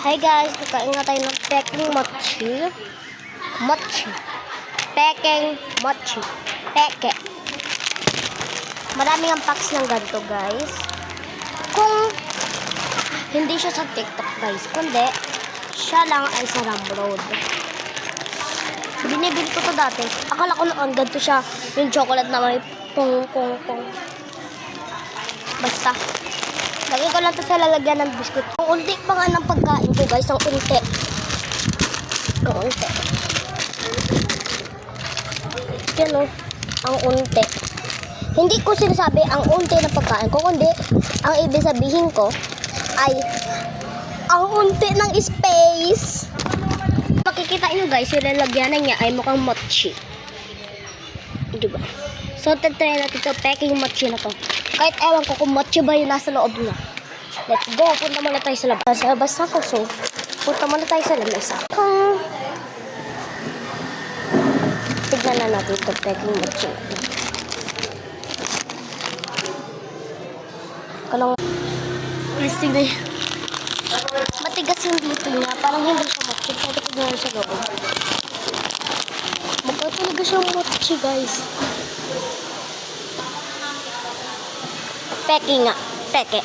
Hi guys, kakain nga tayo ng peking mochi. Mochi. Peking mochi. Peke. Maraming ang packs ng ganito guys. Kung hindi siya sa TikTok guys, kundi siya lang ay sa Ramroad. Binibili ko to dati. Akala ko noon ganito siya, yung chocolate na may pong. Basta. Lagi ko lang ito sa lalagyan ng biskuit. Ang unti pa nga ng pagkain ko guys, ang unti. Ang unti. Yan o, ang unti. Hindi ko sinasabi ang unti ng pagkain ko, kundi ang ibig sabihin ko ay ang unti ng space. Makikita nyo guys, yung lalagyanan niya ay mukhang mochi. Diba? So, tatry natin ito, peking mochi na to. Kahit ewan ko kung mochi ba yung nasa loob na. Let's go. Punta muna tayo sa labas. Sa labas na ko. So, punta muna tayo sa lamesa. Tignan na natin ito. Peking mochi natin. Kalang tignan. Matigas yung dito niya. Parang hindi siya mochi. Pwede ko gano'n sa loob. Mukha talaga siyang mochi guys. Peking nga. Peke.